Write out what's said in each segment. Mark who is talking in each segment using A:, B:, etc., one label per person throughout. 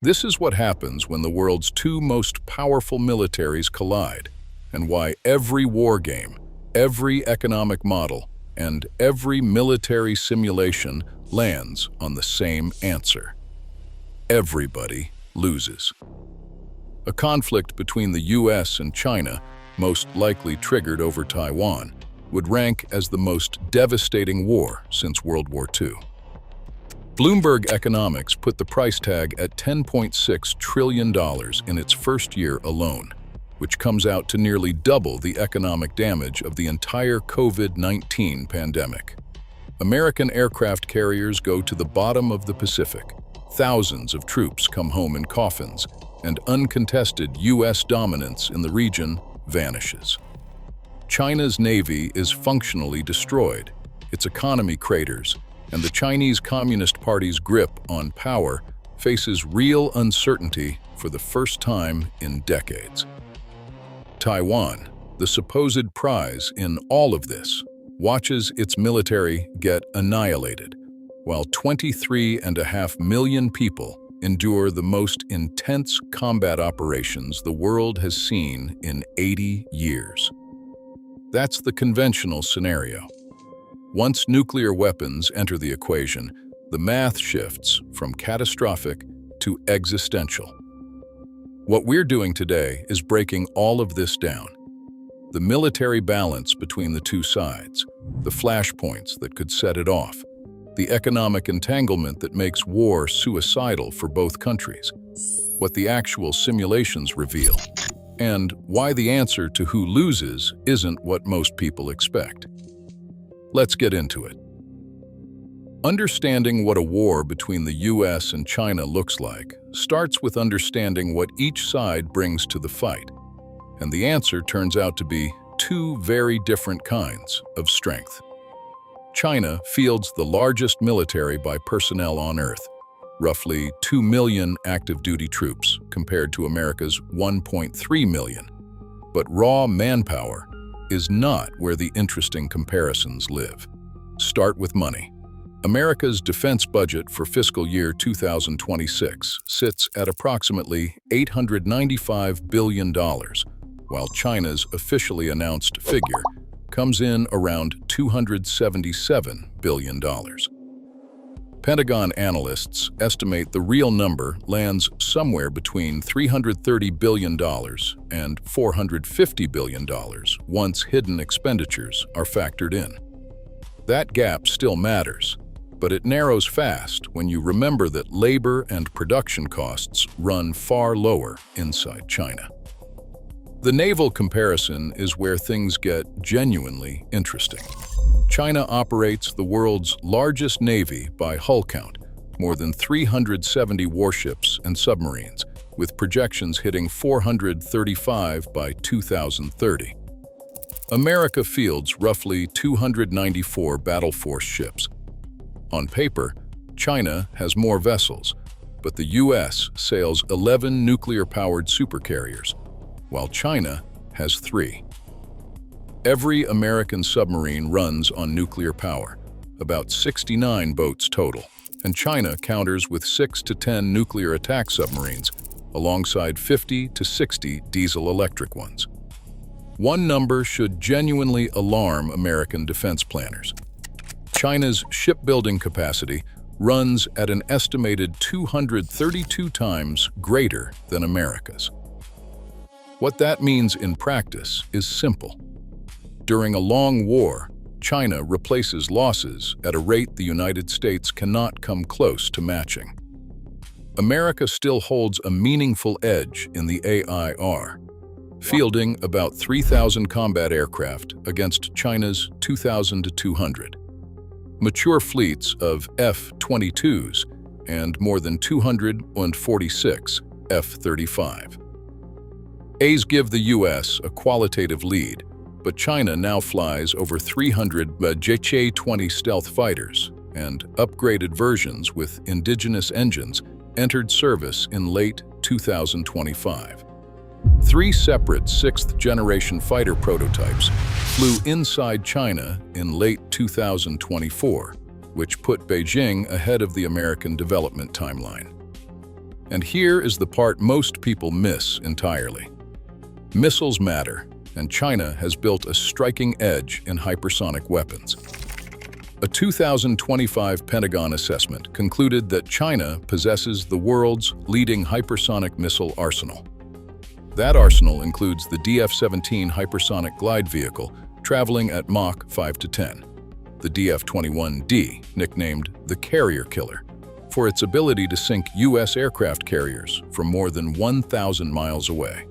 A: This is what happens when the world's two most powerful militaries collide, and why every war game, every economic model, and every military simulation lands on the same answer. Everybody loses. A conflict between the US and China, most likely triggered over Taiwan, would rank as the most devastating war since World War II. Bloomberg Economics put the price tag at $10.6 trillion in its first year alone, which comes out to nearly double the economic damage of the entire COVID-19 pandemic. American aircraft carriers go to the bottom of the Pacific. Thousands of troops come home in coffins, and uncontested US dominance in the region vanishes. China's navy is functionally destroyed, its economy craters, and the Chinese Communist Party's grip on power faces real uncertainty for the first time in decades. Taiwan, the supposed prize in all of this, watches its military get annihilated, while 23.5 million people endure the most intense combat operations the world has seen in 80 years. That's the conventional scenario. Once nuclear weapons enter the equation, the math shifts from catastrophic to existential. What we're doing today is breaking all of this down. The military balance between the two sides, the flashpoints that could set it off, the economic entanglement that makes war suicidal for both countries, what the actual simulations reveal, and why the answer to who loses isn't what most people expect. Let's get into it. Understanding what a war between the US and China looks like starts with understanding what each side brings to the fight, and the answer turns out to be two very different kinds of strength. China fields the largest military by personnel on Earth, roughly 2 million active-duty troops compared to America's 1.3 million. But raw manpower is not where the interesting comparisons live. Start with money. America's defense budget for fiscal year 2026 sits at approximately $895 billion, while China's officially announced figure comes in around $277 billion. Pentagon analysts estimate the real number lands somewhere between $330 billion and $450 billion once hidden expenditures are factored in. That gap still matters, but it narrows fast when you remember that labor and production costs run far lower inside China. The naval comparison is where things get genuinely interesting. China operates the world's largest navy by hull count, more than 370 warships and submarines, with projections hitting 435 by 2030. America fields roughly 294 battle force ships. On paper, China has more vessels, but the US sails 11 nuclear-powered supercarriers, while China has 3. Every American submarine runs on nuclear power, about 69 boats total, and China counters with 6 to 10 nuclear attack submarines, alongside 50 to 60 diesel-electric ones. One number should genuinely alarm American defense planners. China's shipbuilding capacity runs at an estimated 232 times greater than America's. What that means in practice is simple. During a long war, China replaces losses at a rate the United States cannot come close to matching. America still holds a meaningful edge in the AIR, fielding about 3,000 combat aircraft against China's 2,200. Mature fleets of F-22s and more than 246 F-35. A's give the U.S. a qualitative lead, but China now flies over 300 JJ-20 stealth fighters, and upgraded versions with indigenous engines entered service in late 2025. 3 separate 6th-generation fighter prototypes flew inside China in late 2024, which put Beijing ahead of the American development timeline. And here is the part most people miss entirely. Missiles matter, and China has built a striking edge in hypersonic weapons. A 2025 Pentagon assessment concluded that China possesses the world's leading hypersonic missile arsenal. That arsenal includes the DF-17 hypersonic glide vehicle traveling at Mach 5 to 10, the DF-21D, nicknamed the Carrier Killer, for its ability to sink U.S. aircraft carriers from more than 1,000 miles away.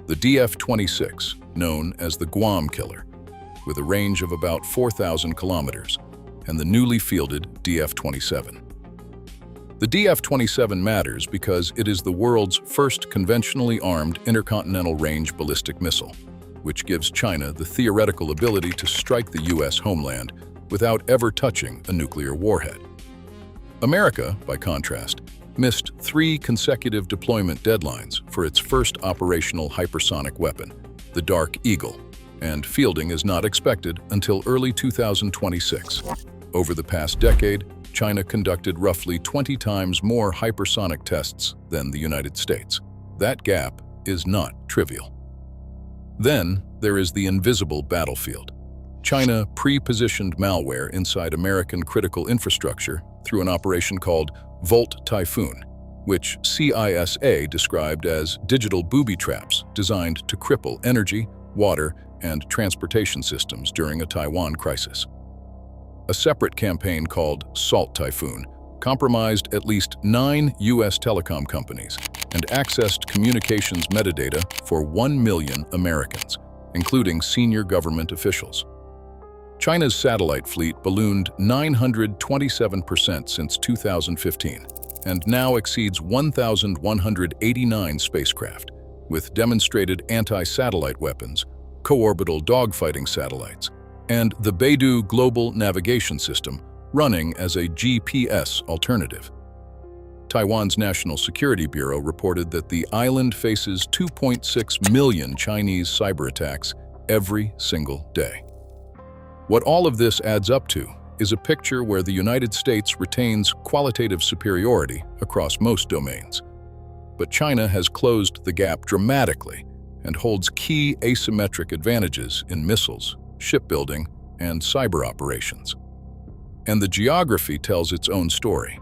A: The DF-26, known as the Guam Killer, with a range of about 4,000 kilometers, and the newly fielded DF-27. The DF-27 matters because it is the world's first conventionally armed intercontinental range ballistic missile, which gives China the theoretical ability to strike the U.S. homeland without ever touching a nuclear warhead. America, by contrast, missed 3 consecutive deployment deadlines for its first operational hypersonic weapon, the Dark Eagle, and fielding is not expected until early 2026. Over the past decade, China conducted roughly 20 times more hypersonic tests than the United States. That gap is not trivial. Then, there is the invisible battlefield. China pre-positioned malware inside American critical infrastructure through an operation called Volt Typhoon, which CSIS described as digital booby traps designed to cripple energy, water, and transportation systems during a Taiwan crisis. A separate campaign called Salt Typhoon compromised at least 9 U.S. telecom companies and accessed communications metadata for 1 million Americans, including senior government officials. China's satellite fleet ballooned 927% since 2015 and now exceeds 1,189 spacecraft, with demonstrated anti-satellite weapons, co-orbital dogfighting satellites, and the Beidou Global Navigation System running as a GPS alternative. Taiwan's National Security Bureau reported that the island faces 2.6 million Chinese cyber attacks every single day. What all of this adds up to is a picture where the United States retains qualitative superiority across most domains. But China has closed the gap dramatically and holds key asymmetric advantages in missiles, shipbuilding, and cyber operations. And the geography tells its own story.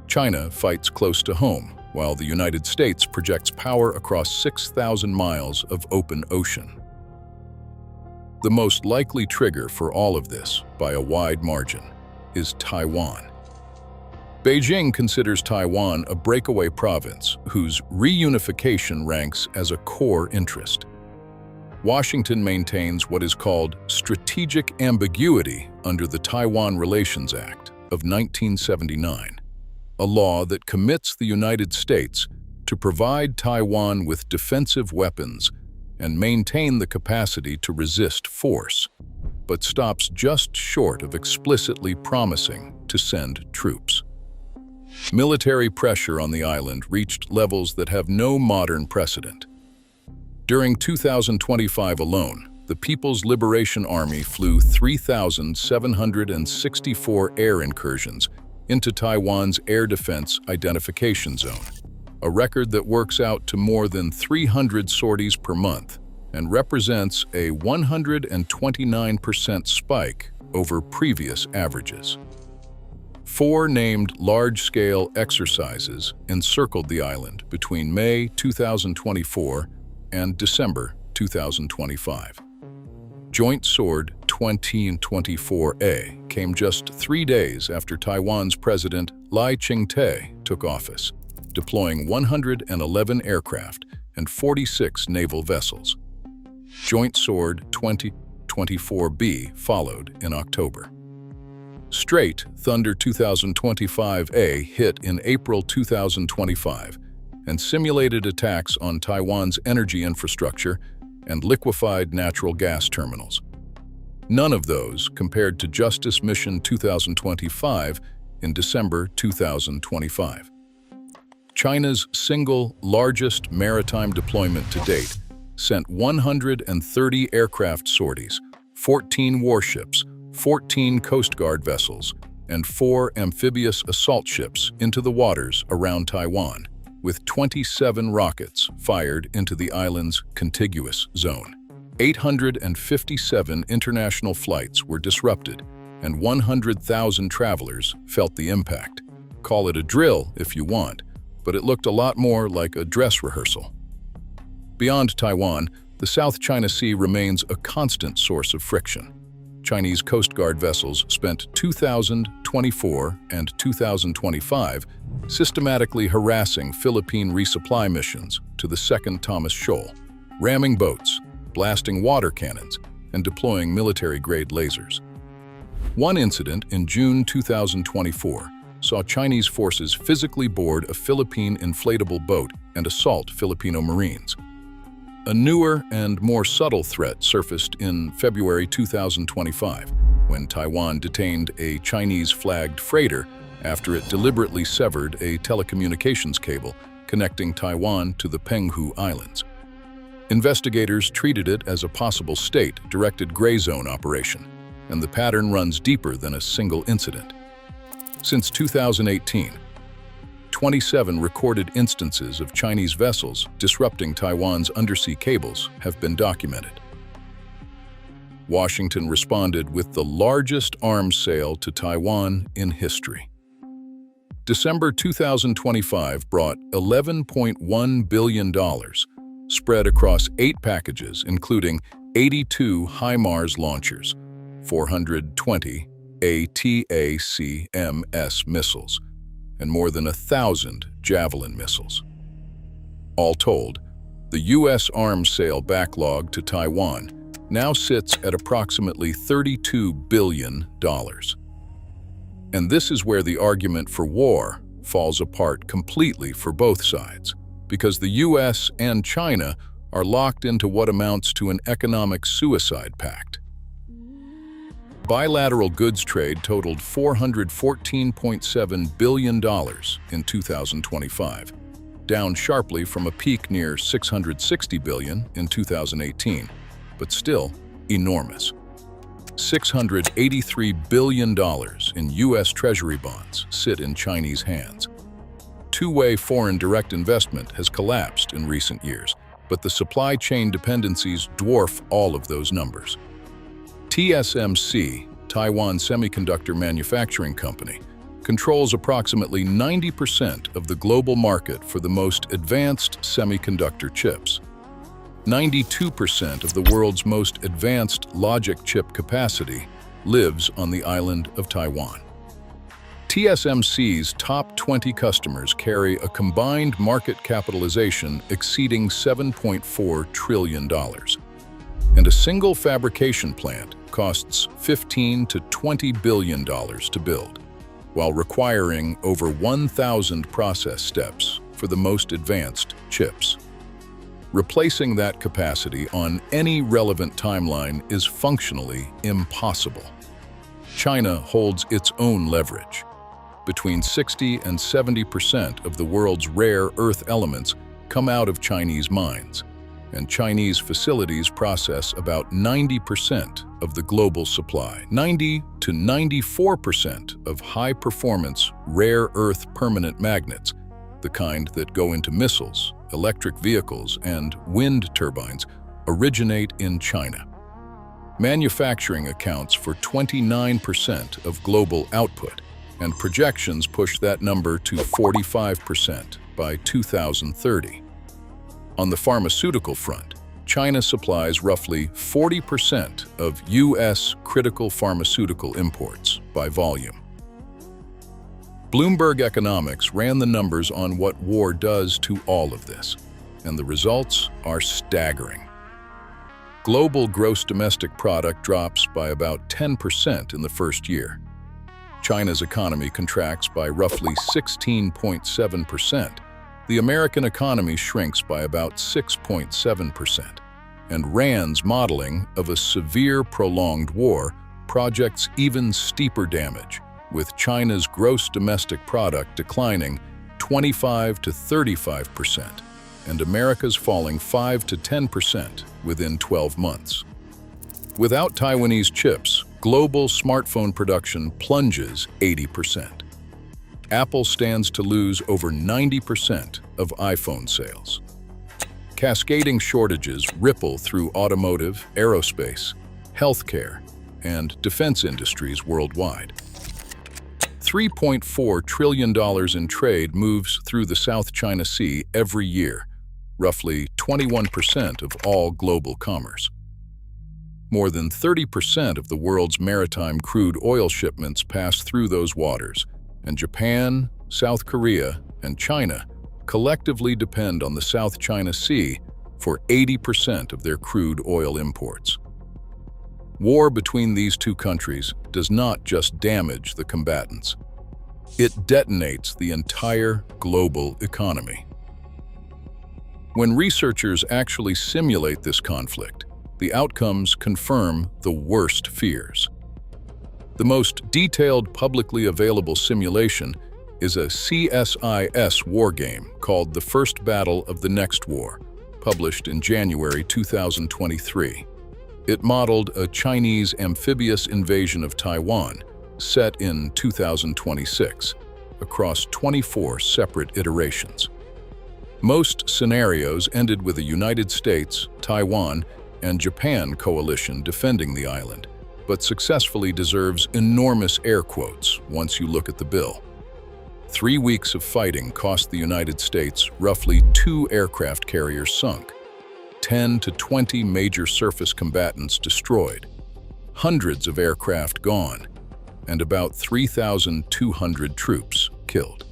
A: China fights close to home, while the United States projects power across 6,000 miles of open ocean. The most likely trigger for all of this, by a wide margin, is Taiwan. Beijing considers Taiwan a breakaway province whose reunification ranks as a core interest. Washington maintains what is called strategic ambiguity under the Taiwan Relations Act of 1979, a law that commits the United States to provide Taiwan with defensive weapons and maintain the capacity to resist force, but stops just short of explicitly promising to send troops. Military pressure on the island reached levels that have no modern precedent. During 2025 alone, the People's Liberation Army flew 3,764 air incursions into Taiwan's Air Defense Identification Zone, a record that works out to more than 300 sorties per month and represents a 129% spike over previous averages. 4 named large-scale exercises encircled the island between May 2024 and December 2025. Joint Sword 2024A came just 3 days after Taiwan's President Lai Ching-te took office, deploying 111 aircraft and 46 naval vessels. Joint Sword 2024B followed in October. Straight Thunder 2025A hit in April 2025 and simulated attacks on Taiwan's energy infrastructure and liquefied natural gas terminals. None of those compared to Justice Mission 2025 in December 2025. China's single largest maritime deployment to date sent 130 aircraft sorties, 14 warships, 14 Coast Guard vessels, and 4 amphibious assault ships into the waters around Taiwan, with 27 rockets fired into the island's contiguous zone. 857 international flights were disrupted, and 100,000 travelers felt the impact. Call it a drill if you want, but it looked a lot more like a dress rehearsal. Beyond Taiwan, the South China Sea remains a constant source of friction. Chinese Coast Guard vessels spent 2024 and 2025 systematically harassing Philippine resupply missions to the Second Thomas Shoal, ramming boats, blasting water cannons, and deploying military-grade lasers. One incident in June 2024 saw Chinese forces physically board a Philippine inflatable boat and assault Filipino Marines. A newer and more subtle threat surfaced in February 2025 when Taiwan detained a Chinese-flagged freighter after it deliberately severed a telecommunications cable connecting Taiwan to the Penghu Islands. Investigators treated it as a possible state-directed gray zone operation, and the pattern runs deeper than a single incident. Since 2018, 27 recorded instances of Chinese vessels disrupting Taiwan's undersea cables have been documented. Washington responded with the largest arms sale to Taiwan in history. December 2025 brought $11.1 billion, spread across 8 packages, including 82 HIMARS launchers, 420 ATACMS missiles, and more than 1,000 Javelin missiles. All told, the U.S. arms sale backlog to Taiwan now sits at approximately $32 billion. And this is where the argument for war falls apart completely for both sides, because the U.S. and China are locked into what amounts to an economic suicide pact. Bilateral goods trade totaled $414.7 billion in 2025, down sharply from a peak near $660 billion in 2018, but still enormous. $683 billion in U.S. Treasury bonds sit in Chinese hands. Two-way foreign direct investment has collapsed in recent years, but the supply chain dependencies dwarf all of those numbers. TSMC, Taiwan Semiconductor Manufacturing Company, controls approximately 90% of the global market for the most advanced semiconductor chips. 92% of the world's most advanced logic chip capacity lives on the island of Taiwan. TSMC's top 20 customers carry a combined market capitalization exceeding $7.4 trillion. And a single fabrication plant costs $15 to $20 billion to build, while requiring over 1,000 process steps for the most advanced chips. Replacing that capacity on any relevant timeline is functionally impossible. China holds its own leverage. Between 60 and 70% of the world's rare earth elements come out of Chinese mines, and Chinese facilities process about 90% of the global supply. 90 to 94% of high-performance rare earth permanent magnets, the kind that go into missiles, electric vehicles, and wind turbines, originate in China. Manufacturing accounts for 29% of global output, and projections push that number to 45% by 2030. On the pharmaceutical front, China supplies roughly 40% of U.S. critical pharmaceutical imports by volume. Bloomberg Economics ran the numbers on what war does to all of this, and the results are staggering. Global gross domestic product drops by about 10% in the first year. China's economy contracts by roughly 16.7%. The American economy shrinks by about 6.7%. And Rand's modeling of a severe prolonged war projects even steeper damage, with China's gross domestic product declining 25 to 35%, and America's falling 5 to 10% within 12 months. Without Taiwanese chips, global smartphone production plunges 80%. Apple stands to lose over 90% of iPhone sales. Cascading shortages ripple through automotive, aerospace, healthcare, and defense industries worldwide. $3.4 trillion in trade moves through the South China Sea every year, roughly 21% of all global commerce. More than 30% of the world's maritime crude oil shipments pass through those waters, and Japan, South Korea, and China collectively depend on the South China Sea for 80% of their crude oil imports. War between these two countries does not just damage the combatants. It detonates the entire global economy. When researchers actually simulate this conflict, the outcomes confirm the worst fears. The most detailed publicly available simulation is a CSIS war game called The First Battle of the Next War, published in January 2023. It modeled a Chinese amphibious invasion of Taiwan set in 2026 across 24 separate iterations. Most scenarios ended with a United States, Taiwan, and Japan coalition defending the island, but successfully deserves enormous air quotes once you look at the bill. 3 weeks of fighting cost the United States roughly 2 aircraft carriers sunk, 10 to 20 major surface combatants destroyed, hundreds of aircraft gone, and about 3,200 troops killed.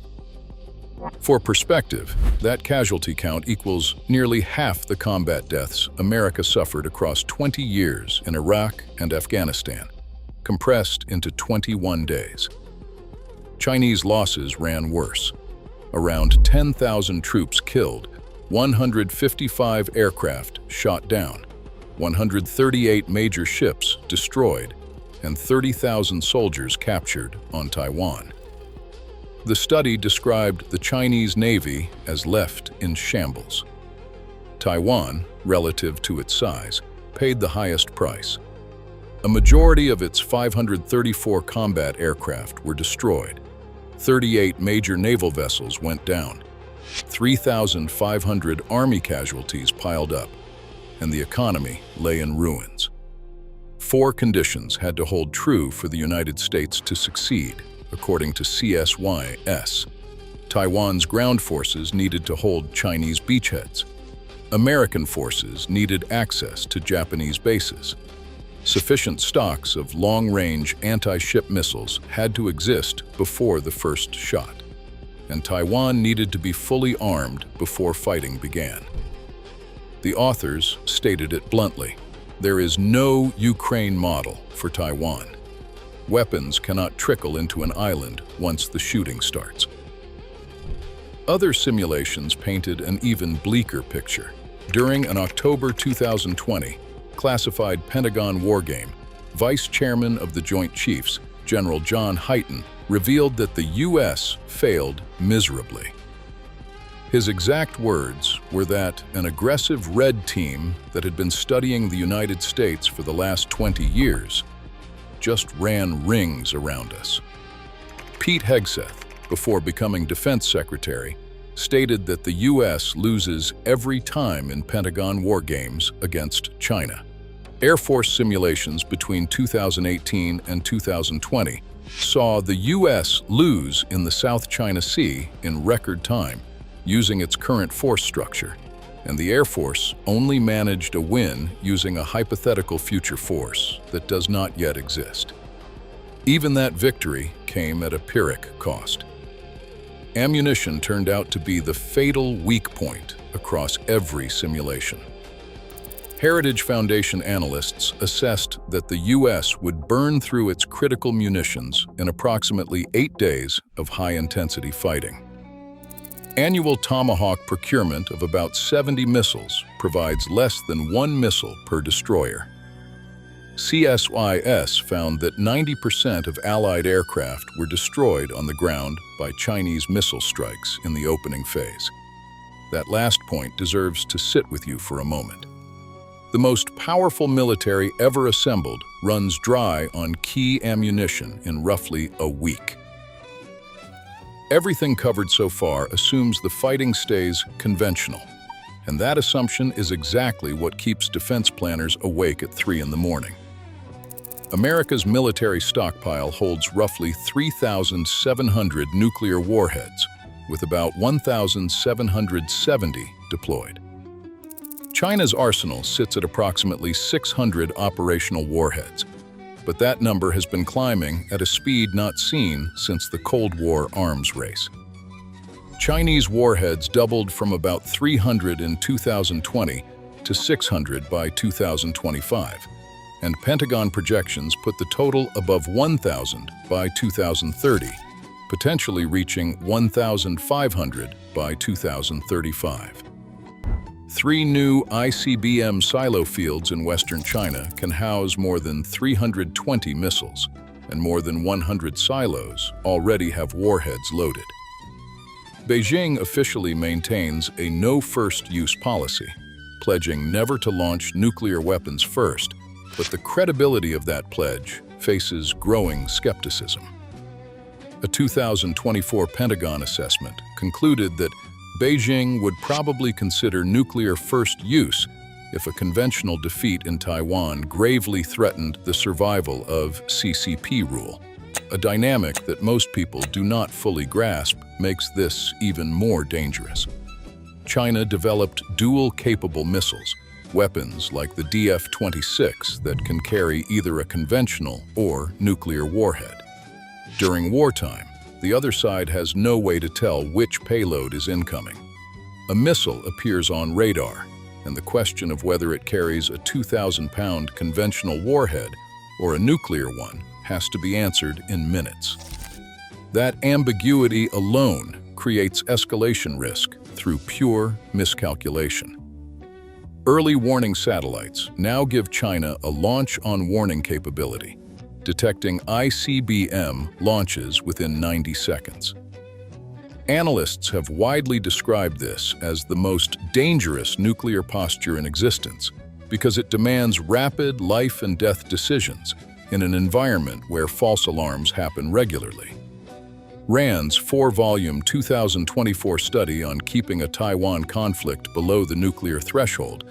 A: For perspective, that casualty count equals nearly half the combat deaths America suffered across 20 years in Iraq and Afghanistan, compressed into 21 days. Chinese losses ran worse. Around 10,000 troops killed, 155 aircraft shot down, 138 major ships destroyed, and 30,000 soldiers captured on Taiwan. The study described the Chinese Navy as left in shambles. Taiwan, relative to its size, paid the highest price. A majority of its 534 combat aircraft were destroyed. 38 major naval vessels went down. 3,500 Army casualties piled up, and the economy lay in ruins. 4 conditions had to hold true for the United States to succeed, according to CSIS. Taiwan's ground forces needed to hold Chinese beachheads. American forces needed access to Japanese bases. Sufficient stocks of long-range anti-ship missiles had to exist before the first shot, and Taiwan needed to be fully armed before fighting began. The authors stated it bluntly: there is no Ukraine model for Taiwan. Weapons cannot trickle into an island once the shooting starts. Other simulations painted an even bleaker picture. During an October 2020 classified Pentagon wargame, Vice Chairman of the Joint Chiefs, General John Hyten, revealed that the U.S. failed miserably. His exact words were that an aggressive red team that had been studying the United States for the last 20 years just ran rings around us. Pete Hegseth, before becoming Defense Secretary, stated that the U.S. loses every time in Pentagon war games against China. Air Force simulations between 2018 and 2020 saw the U.S. lose in the South China Sea in record time, using its current force structure, and the Air Force only managed a win using a hypothetical future force that does not yet exist. Even that victory came at a Pyrrhic cost. Ammunition turned out to be the fatal weak point across every simulation. Heritage Foundation analysts assessed that the U.S. would burn through its critical munitions in approximately 8 days of high-intensity fighting. Annual Tomahawk procurement of about 70 missiles provides less than 1 missile per destroyer. CSIS found that 90% of Allied aircraft were destroyed on the ground by Chinese missile strikes in the opening phase. That last point deserves to sit with you for a moment. The most powerful military ever assembled runs dry on key ammunition in roughly a week. Everything covered so far assumes the fighting stays conventional, and that assumption is exactly what keeps defense planners awake at 3 in the morning. America's military stockpile holds roughly 3,700 nuclear warheads, with about 1,770 deployed. China's arsenal sits at approximately 600 operational warheads, but that number has been climbing at a speed not seen since the Cold War arms race. Chinese warheads doubled from about 300 in 2020 to 600 by 2025, and Pentagon projections put the total above 1,000 by 2030, potentially reaching 1,500 by 2035. 3 new ICBM silo fields in western China can house more than 320 missiles, and more than 100 silos already have warheads loaded. Beijing officially maintains a no-first-use policy, pledging never to launch nuclear weapons first, but the credibility of that pledge faces growing skepticism. A 2024 Pentagon assessment concluded that Beijing would probably consider nuclear first use if a conventional defeat in Taiwan gravely threatened the survival of CCP rule. A dynamic that most people do not fully grasp makes this even more dangerous. China developed dual-capable missiles, weapons like the DF-26 that can carry either a conventional or nuclear warhead. During wartime, the other side has no way to tell which payload is incoming. A missile appears on radar, and the question of whether it carries a 2,000-pound conventional warhead or a nuclear one has to be answered in minutes. That ambiguity alone creates escalation risk through pure miscalculation. Early warning satellites now give China a launch-on-warning capability, detecting ICBM launches within 90 seconds. Analysts have widely described this as the most dangerous nuclear posture in existence because it demands rapid life-and-death decisions in an environment where false alarms happen regularly. RAND's 4-volume 2024 study on keeping a Taiwan conflict below the nuclear threshold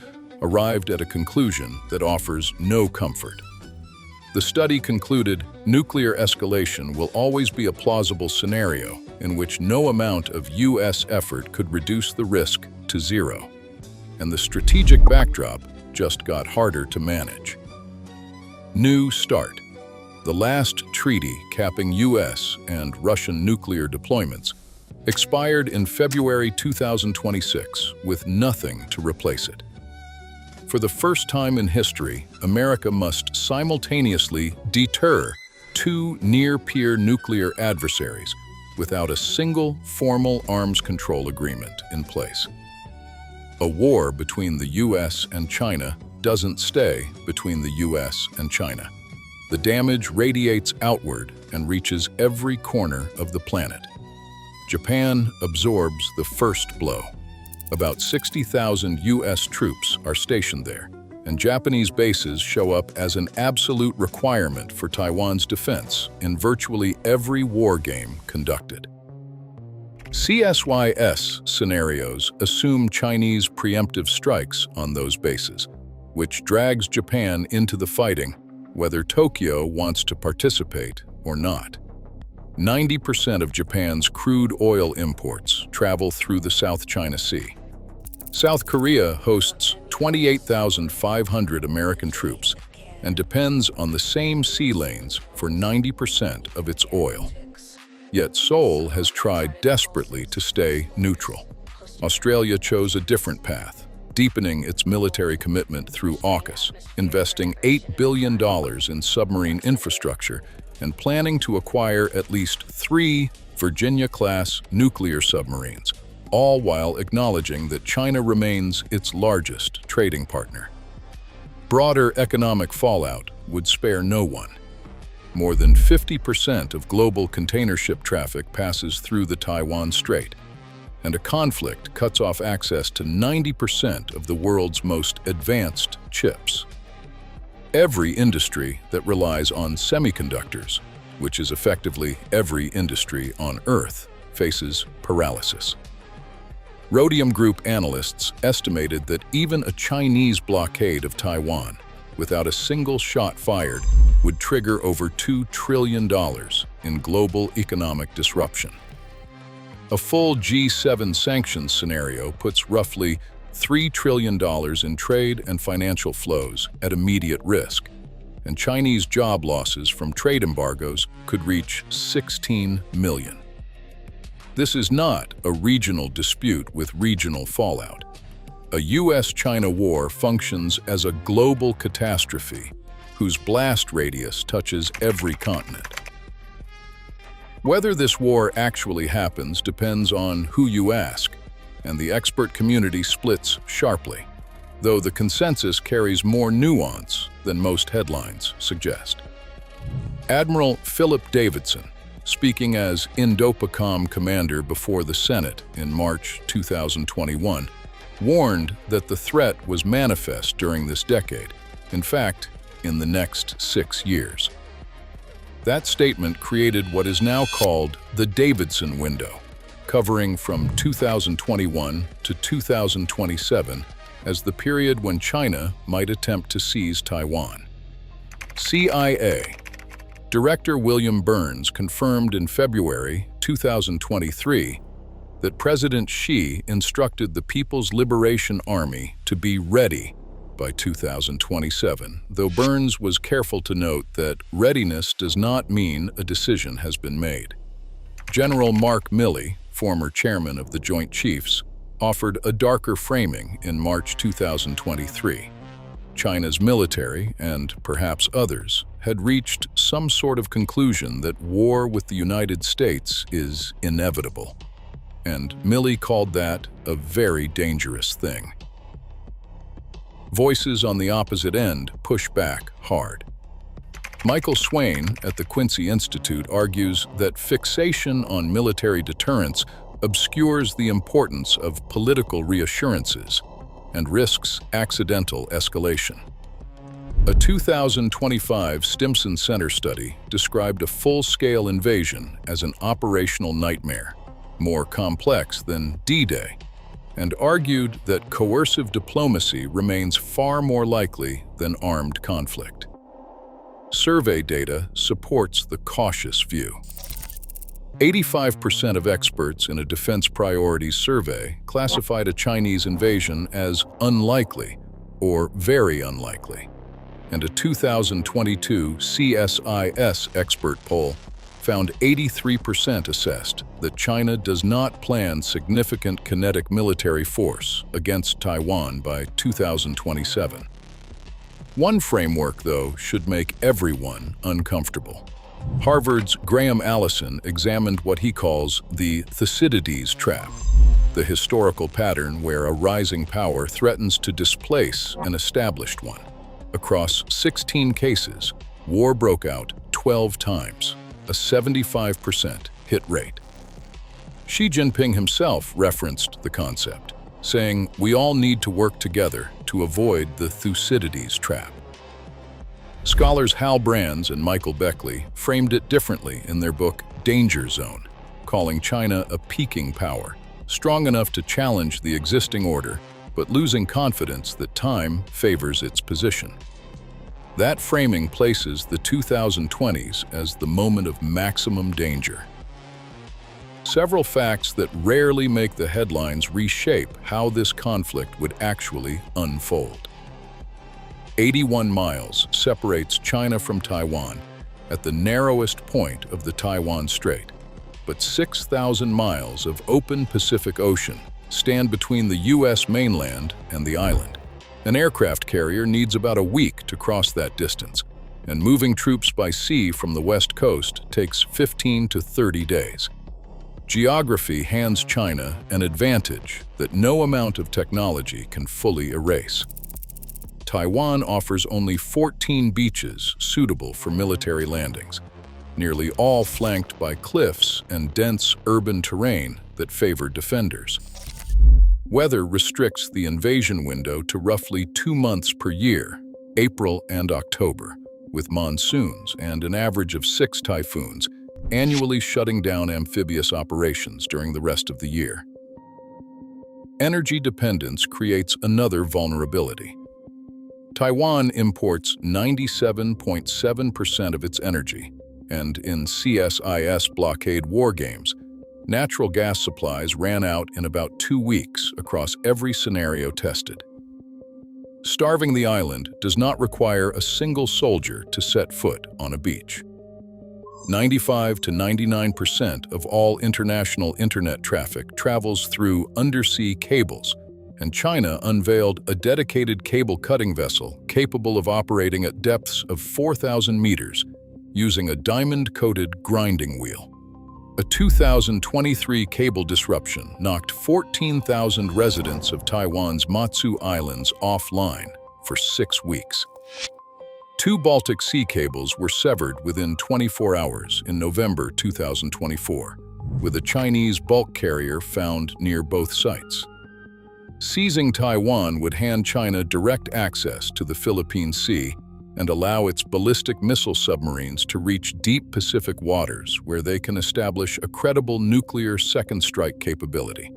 A: arrived at a conclusion that offers no comfort. The study concluded nuclear escalation will always be a plausible scenario in which no amount of U.S. effort could reduce the risk to zero, and the strategic backdrop just got harder to manage. New START, the last treaty capping U.S. and Russian nuclear deployments, expired in February 2026 with nothing to replace it. For the first time in history, America must simultaneously deter 2 near-peer nuclear adversaries without a single formal arms control agreement in place. A war between the U.S. and China doesn't stay between the U.S. and China. The damage radiates outward and reaches every corner of the planet. Japan absorbs the first blow. About 60,000 U.S. troops are stationed there, and Japanese bases show up as an absolute requirement for Taiwan's defense in virtually every war game conducted. CSIS scenarios assume Chinese preemptive strikes on those bases, which drags Japan into the fighting, whether Tokyo wants to participate or not. 90% of Japan's crude oil imports travel through the South China Sea. South Korea hosts 28,500 American troops and depends on the same sea lanes for 90% of its oil. Yet Seoul has tried desperately to stay neutral. Australia chose a different path, deepening its military commitment through AUKUS, investing $8 billion in submarine infrastructure and planning to acquire at least 3 Virginia-class nuclear submarines, all while acknowledging that China remains its largest trading partner. Broader economic fallout would spare no one. More than 50% of global container ship traffic passes through the Taiwan Strait, and a conflict cuts off access to 90% of the world's most advanced chips. Every industry that relies on semiconductors, which is effectively every industry on Earth, faces paralysis. Rhodium Group analysts estimated that even a Chinese blockade of Taiwan, without a single shot fired, would trigger over $2 trillion in global economic disruption. A full G7 sanctions scenario puts roughly $3 trillion in trade and financial flows at immediate risk, and Chinese job losses from trade embargoes could reach 16 million. This is not a regional dispute with regional fallout. A US-China war functions as a global catastrophe whose blast radius touches every continent. Whether this war actually happens depends on who you ask, and the expert community splits sharply, though the consensus carries more nuance than most headlines suggest. Admiral Philip Davidson, speaking as INDOPACOM commander before the Senate in March 2021, warned that the threat was manifest during this decade, in fact, in the next 6 years. That statement created what is now called the Davidson window, covering from 2021 to 2027 as the period when China might attempt to seize Taiwan. CIA Director William Burns confirmed in February 2023 that President Xi instructed the People's Liberation Army to be ready by 2027, though Burns was careful to note that readiness does not mean a decision has been made. General Mark Milley, former chairman of the Joint Chiefs, offered a darker framing in March 2023. China's military, and perhaps others, had reached some sort of conclusion that war with the United States is inevitable. And Milley called that a very dangerous thing. Voices on the opposite end push back hard. Michael Swain at the Quincy Institute argues that fixation on military deterrence obscures the importance of political reassurances and risks accidental escalation. A 2025 Stimson Center study described a full-scale invasion as an operational nightmare, more complex than D-Day, and argued that coercive diplomacy remains far more likely than armed conflict. Survey data supports the cautious view. 85% of experts in a defense priorities survey classified a Chinese invasion as unlikely or very unlikely, and a 2022 CSIS expert poll found 83% assessed that China does not plan significant kinetic military force against Taiwan by 2027. One framework, though, should make everyone uncomfortable. Harvard's Graham Allison examined what he calls the Thucydides trap, the historical pattern where a rising power threatens to displace an established one. Across 16 cases, war broke out 12 times, a 75% hit rate. Xi Jinping himself referenced the concept, saying, "We all need to work together to avoid the Thucydides trap." Scholars Hal Brands and Michael Beckley framed it differently in their book Danger Zone, calling China a peaking power, strong enough to challenge the existing order, but losing confidence that time favors its position. That framing places the 2020s as the moment of maximum danger. Several facts that rarely make the headlines reshape how this conflict would actually unfold. 81 miles separates China from Taiwan at the narrowest point of the Taiwan Strait, but 6,000 miles of open Pacific Ocean stand between the U.S. mainland and the island. An aircraft carrier needs about a week to cross that distance, and moving troops by sea from the west coast takes 15 to 30 days. Geography hands China an advantage that no amount of technology can fully erase. Taiwan offers only 14 beaches suitable for military landings, nearly all flanked by cliffs and dense urban terrain that favor defenders. Weather restricts the invasion window to roughly 2 months per year, April and October, with monsoons and an average of 6 typhoons, annually shutting down amphibious operations during the rest of the year. Energy dependence creates another vulnerability. Taiwan imports 97.7% of its energy, and in CSIS blockade war games, natural gas supplies ran out in about 2 weeks across every scenario tested. Starving the island does not require a single soldier to set foot on a beach. 95 to 99% of all international internet traffic travels through undersea cables, and China unveiled a dedicated cable-cutting vessel capable of operating at depths of 4,000 meters using a diamond-coated grinding wheel. A 2023 cable disruption knocked 14,000 residents of Taiwan's Matsu Islands offline for 6 weeks. 2 Baltic Sea cables were severed within 24 hours in November 2024, with a Chinese bulk carrier found near both sites. Seizing Taiwan would hand China direct access to the Philippine Sea and allow its ballistic missile submarines to reach deep Pacific waters where they can establish a credible nuclear second strike capability.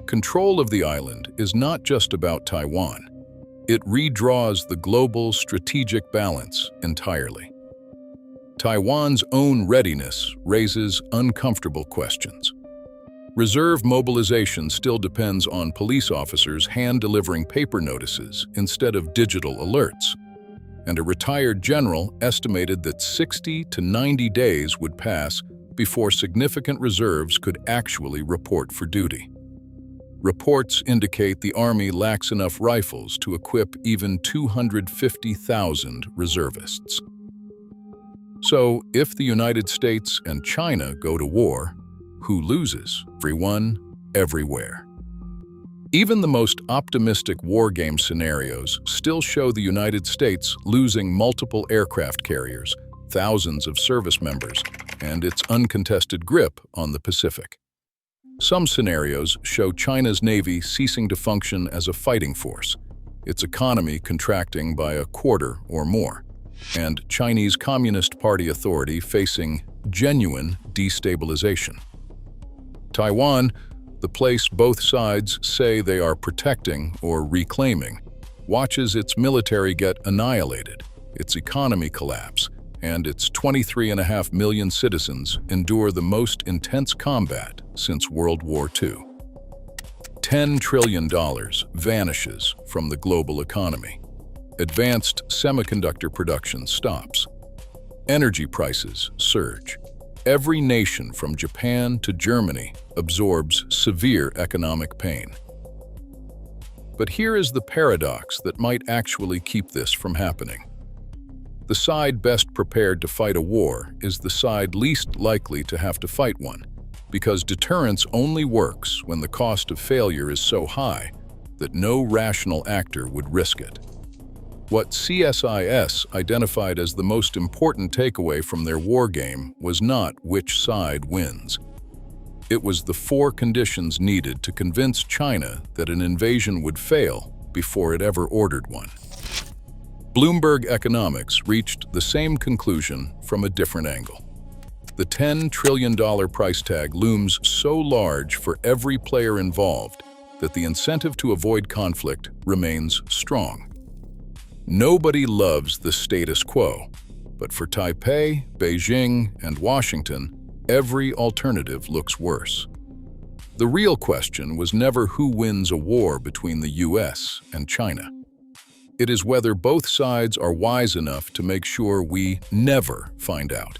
A: Control of the island is not just about Taiwan. It redraws the global strategic balance entirely. Taiwan's own readiness raises uncomfortable questions. Reserve mobilization still depends on police officers hand-delivering paper notices instead of digital alerts, and a retired general estimated that 60 to 90 days would pass before significant reserves could actually report for duty. Reports indicate the Army lacks enough rifles to equip even 250,000 reservists. So, if the United States and China go to war, who loses? Everyone, everywhere. Even the most optimistic war game scenarios still show the United States losing multiple aircraft carriers, thousands of service members, and its uncontested grip on the Pacific. Some scenarios show China's Navy ceasing to function as a fighting force, its economy contracting by a quarter or more, and Chinese Communist Party authority facing genuine destabilization. Taiwan, the place both sides say they are protecting or reclaiming, watches its military get annihilated, its economy collapse, and its 23.5 million citizens endure the most intense combat since World War II. $10 trillion vanishes from the global economy. Advanced semiconductor production stops. Energy prices surge. Every nation from Japan to Germany absorbs severe economic pain. But here is the paradox that might actually keep this from happening. The side best prepared to fight a war is the side least likely to have to fight one, because deterrence only works when the cost of failure is so high that no rational actor would risk it. What CSIS identified as the most important takeaway from their war game was not which side wins. It was the 4 conditions needed to convince China that an invasion would fail before it ever ordered one. Bloomberg Economics reached the same conclusion from a different angle. The $10 trillion price tag looms so large for every player involved that the incentive to avoid conflict remains strong. Nobody loves the status quo, but for Taipei, Beijing, and Washington, every alternative looks worse. The real question was never who wins a war between the US and China. It is whether both sides are wise enough to make sure we never find out.